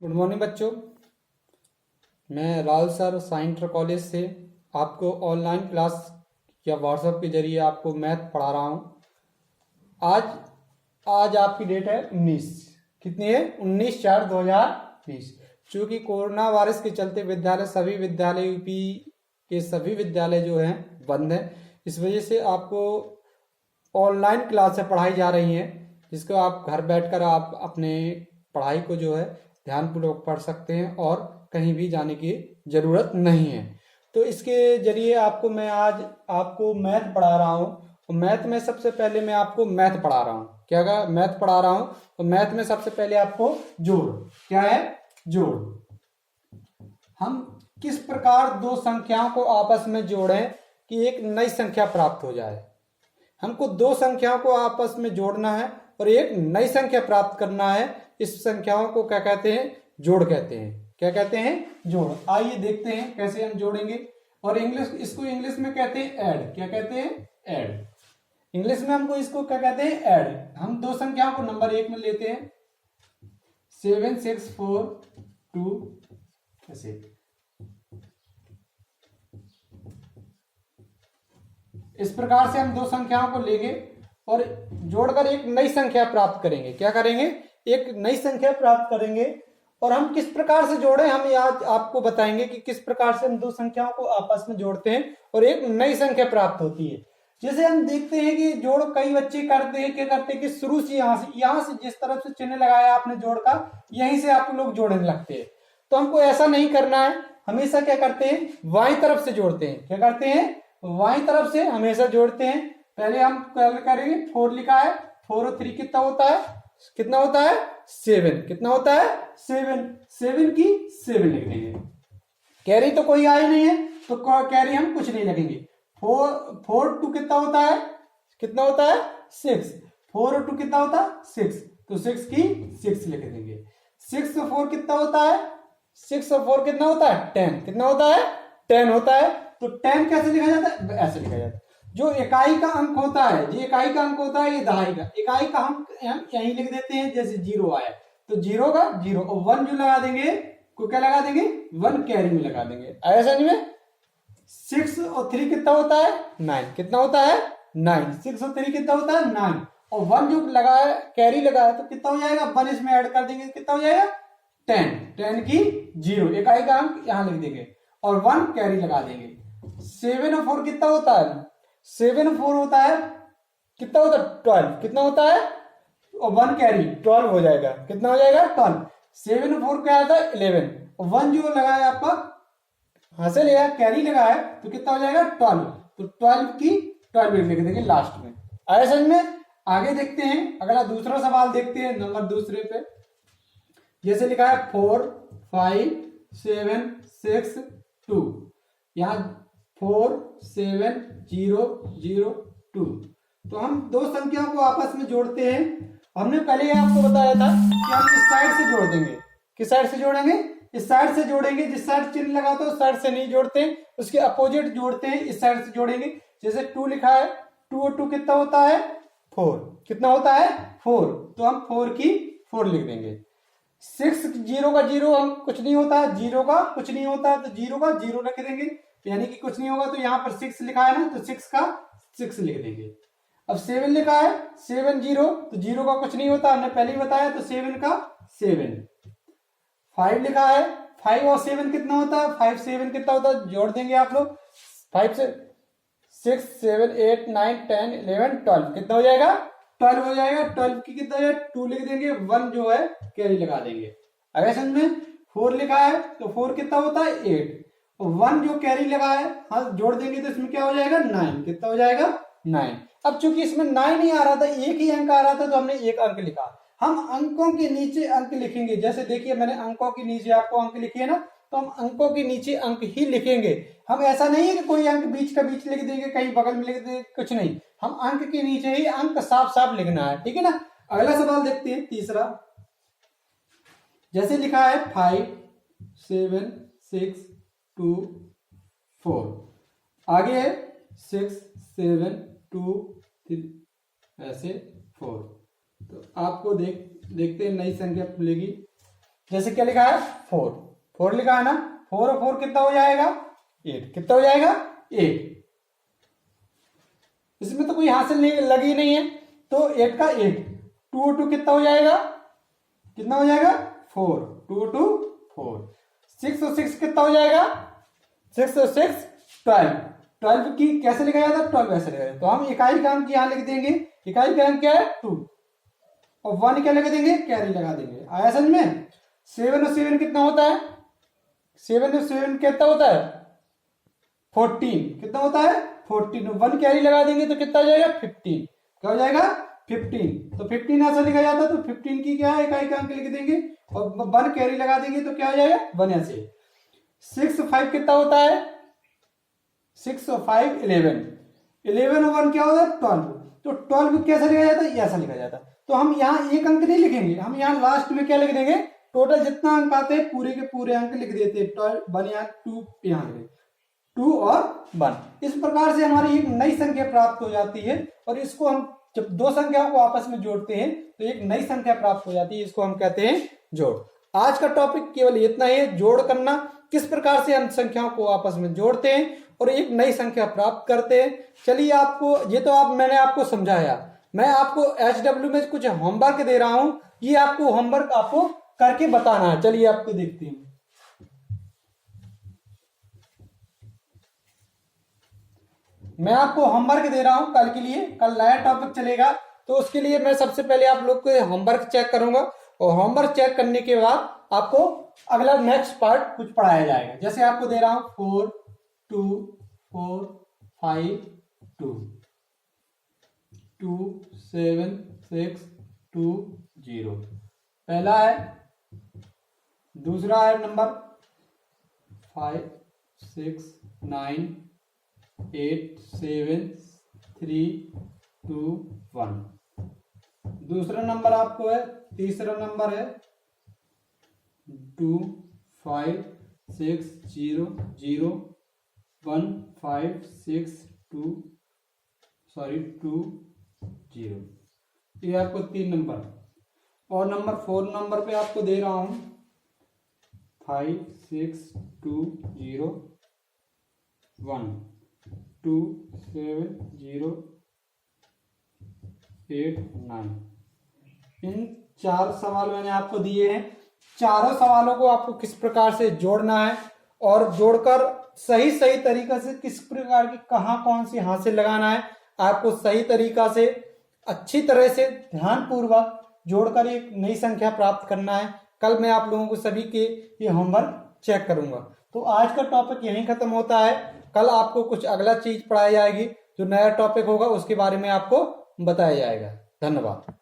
Good morning बच्चों। मैं Rahul sir science inter college से आपको ऑनलाइन क्लास या व्हाट्सएप के जरिए आपको मैथ पढ़ा रहा हूँ। आज आज आपकी डेट है 19। कितनी है? 19/4/2020। चूँकि कोरोना वायरस के चलते सभी विद्यालय यूपी के सभी विद्यालय जो हैं बंद हैं। इस वजह से आपको ऑनलाइन क्लासें पढ़ाई जा रही हैं, जिसको आप घर बैठकर आप अपने पढ़ाई को जो है ध्यानपूर्वक पढ़ सकते हैं और कहीं भी जाने की ज़रूरत नहीं है। तो इसके जरिए मैं आज आपको मैथ पढ़ा रहा हूँ। और मैथ में सबसे पहले मैं आपको मैथ पढ़ा रहा हूँ। क्या का मैथ पढ़ा रहा हूँ? तो मैथ में सबसे पहले आपको जोड़, क्या है? जोड़। हम किस प्रकार दो संख्याओं को आपस में जोड़ें कि एक नई संख्या प्राप्त हो जाए। हमको दो संख्याओं को आपस में जोड़ना है और एक नई संख्या प्राप्त करना है। इस संख्याओं को क्या कहते हैं? जोड़ कहते हैं। क्या कहते हैं? जोड़। आइए देखते हैं कैसे हम जोड़ेंगे। और इसको इंग्लिश में कहते हैं ऐड। क्या कहते हैं? ऐड। इंग्लिश में हमको इसको क्या कहते हैं? ऐड। हम दो संख्याओं को नंबर 1 में लेते हैं, 7 6 4 2 ऐसे। इस प्रकार से हम दो संख्याओं को लेंगे और जोड़कर एक नई संख्या प्राप्त करेंगे। क्या करेंगे? एक नई संख्या प्राप्त करेंगे। और हम किस प्रकार से जोड़ें, हम आज आपको बताएंगे कि किस प्रकार से हम दो संख्याओं को आपस में जोड़ते हैं और एक नई संख्या प्राप्त होती है। जैसे हम देखते हैं कि जोड़ कई बच्चे करते हैं, क्या करते हैं कि शुरू से यहां से जिस तरफ से चिन्ह लगाया आपने जोड़ का, यहीं से आप लोग जोड़ने लगते हैं। तो हमको ऐसा नहीं करना है। हमेशा क्या करते हैं? बाईं तरफ से जोड़ते हैं। क्या करते हैं? बाईं तरफ से हमेशा जोड़ते हैं। पहले हम करेंगे 4 लिखा है, 4 और 3 कितना होता है? कितना होता है? 7। कितना होता है? 7। 7 की 7 लिख देंगे। कैरी तो कोई आई नहीं है तो कैरी हम कुछ नहीं लगेंगे। 4 2 कितना होता है? कितना होता है? 6। 4 और 2 कितना होता है? 6। तो 6 की 6 लिख देंगे। 6 और 4 कितना होता है? 6 और 4 कितना होता है? 10। कितना होता है? 10 होता है। तो 10 कैसे लिखा जाता है? ऐसे लिखा जाता है। जो इकाई का अंक होता है, ये इकाई का अंक होता है, ये दहाई का इकाई का हम यहीं लिख देते हैं। जैसे 0 आया तो 0 का 0 और 1 जो लगा देंगे, को क्या लगा देंगे? 1 कैरी में लगा देंगे। ऐसा नहीं में 6 और 3 कितना होता है? 9। कितना होता है? 9। 6 और 3 कितना होता है? 9। और 1 जो लगाया कैरी लगाया तो कितना हो जाएगा? 1 इसमें ऐड कर देंगे, कितना हो जाएगा? 10। 10 की 0 इकाई का अंक यहां लिख देंगे और 1 कैरी लगा देंगे। 7 और 4 कितना होता है? 7 और 4 होता है, कितना होता है? 12। कितना होता है? और 1 कैरी 12 हो जाएगा। कितना हो जाएगा? 12। 7 और 4 क्या आता है? 11। और 1 जो लगाया आपका हासिल है, कैरी लगाया तो कितना हो जाएगा? 12। तो 12 की 12 लिख देंगे लास्ट में। आया समझ में? आगे देखते हैं, अगला दूसरा सवाल देखते हैं नंबर दूसरे पे। जैसे लिखा है 4 5 7 6 2। यहां 4 7 0 0 2। तो हम दो संख्याओं को आपस में जोड़ते हैं। हमने पहले आपको बताया था कि हम इस साइड से जोड़ देंगे। किस साइड से जोड़ेंगे? इस साइड से जोड़ेंगे। जिस साइड चिन्ह लगाते हो उस साइड से नहीं जोड़ते, उसके अपोजिट जोड़ते हैं। इस साइड से जोड़ेंगे। जैसे 2 लिखा है, 2 और 2 कितना होता है? 4। कितना होता है? 4। तो हम 4 की 4 लिख देंगे। 6 0 का 0 हम कुछ नहीं होता है, 0 का कुछ नहीं होता है तो 0 का 0 लिख देंगे, यानी कि कुछ नहीं होगा। तो यहाँ पर 6 लिखा है ना, तो 6 का 6 लिख देंगे। अब 7 लिखा है, 7 0 तो 0 का कुछ नहीं होता, हमने पहले ही बताया, तो 7 का 7। 5 लिखा है, 5 और 7 कितना होता है? 5 7 कितना होता है? जोड़ देंगे आप लोग। 5 से 6 7 8 9 10 11 12 कितना हो जाएगा? 12 हो जाएगा। 12 की कितना है? 2 लिख देंगे। 1 जो है कैरी लगा देंगे। अगर समझ में? 4 लिखा है तो 4 कितना होता है? 8। और 1 जो कैरी लगा है, हाँ जोड़ देंगे तो इसमें क्या हो जाएगा? 9। कितना हो जाएगा? 9। अब चूंकि इसमें 9 नहीं आ रहा था, एक ही अंक आ रहा था, तो हमने एक अंक लिखा। हम अंकों के नीचे अंक लिखेंगे। जैसे देखिए मैंने अंकों के नीचे आपको अंक लिखे है ना, तो हम अंकों के नीचे अंक ही लिखेंगे। हम ऐसा नहीं है कि कोई अंक बीच का बीच लिख देंगे, कहीं बगल में लिख देंगे, कुछ नहीं। हम अंक के नीचे ही अंक साफ साफ लिखना है, ठीक है ना। अगला सवाल देखते हैं, तीसरा। जैसे लिखा है 5 7 6 2 4। आगे है 6 7 2 3 ऐसे 4। तो आपको देखते हैं नई संख्या खुलेगी। जैसे क्या लिखा है 4, 4 लिखा है ना, 4 और 4 कितना हो जाएगा 8, कितना हो जाएगा 8। इसमें तो कोई हासिल नहीं लगी नहीं है, तो 8 का 8, 2 और 2 कितना हो जाएगा, कितना हो जाएगा 4, 2 और 2 4, 6 और 6 कितना हो जाएगा, 6 और 6 12, 12 की कैसे लिखा जाता है 12 ऐसे लिखा जाता है। तो हम इकाई का अंक यहां लिख देंगे, इकाई का अंक क्या है 2, और 1 क्या लगा देंगे, कैरी लगा देंगे। आया समझ में। 7 और 7 कितना होता है, 7 और 7 कितना होता है 14, कितना होता है 14, 1 कैरी लगा देंगे तो कितना हो जाएगा 15, क्या हो जाएगा 15। तो 15 ऐसा लिखा जाता है, तो 15 की क्या है इकाई का अंक लिख देंगे, और 1 कैरी लगा देंगे तो क्या हो जाएगा 1 ऐसे। 6 और 5 कितना होता है, 6 और 5 11, 11 और 1 क्या होता है 12, तो 12 कैसा लिखा जाता है, ऐसा लिखा जाता है। तो हम यहाँ एक अंक नहीं लिखेंगे, हम यहाँ लास्ट में क्या लिख देंगे, टोटल जितना अंक आते हैं पूरे के पूरे अंक लिख देते हैं, 12 1 यहाँ 2 यहाँ लिखे 2 और 1। इस प्रकार से हमारी एक नई संख्या प्राप्त हो जाती है, और इसको हम जब दो संख्याओं को आपस में जोड़ते हैं तो एक नई संख्या प्राप्त हो जाती है, इसको हम कहते हैं जोड़। आज का टॉपिक केवल इतना ही है, जोड़ करना, किस प्रकार से हम संख्याओं को आपस में जोड़ते हैं और एक नई संख्या प्राप्त करते हैं। चलिए, आपको ये तो मैंने आपको समझाया, मैं आपको HW में कुछ होमवर्क दे रहा हूं, ये आपको होमवर्क आपको करके बताना है। चलिए आपको देखते हैं। मैं आपको होमवर्क दे रहा हूं कल के लिए, कल नया टॉपिक चलेगा, तो उसके लिए मैं सबसे पहले आप लोग को होमवर्क चेक करूंगा, और होमवर्क चेक करने के बाद आपको अगला नेक्स्ट पार्ट कुछ पढ़ाया जाएगा। जैसे आपको दे रहा हूं 4 2 4 5 2 2 7 6 2 0, पहला है, दूसरा है नंबर 5 6 9 8 7 3 2 1, दूसरा नंबर आपको है, तीसरा नंबर है 2 5 6 0 0 1 5 6 2 0, ये आपको 3 नंबर। और नंबर 4 नंबर पे आपको दे रहा हूं 5 6 2 0 1 2 7 0 8 9। इन 4 सवाल मैंने आपको दिए हैं, चारों सवालों को आपको किस प्रकार से जोड़ना है, और जोड़कर सही सही तरीका से किस प्रकार की कहाँ कौन सी हासिल लगाना है, आपको सही तरीका से अच्छी तरह से ध्यानपूर्वक जोड़कर एक नई संख्या प्राप्त करना है। कल मैं आप लोगों को सभी के ये होमवर्क चेक करूंगा। तो आज का टॉपिक यहीं खत्म होता है, कल आपको कुछ अगला चीज पढ़ाई जाएगी, जो नया टॉपिक होगा उसके बारे में आपको बताया जाएगा। धन्यवाद।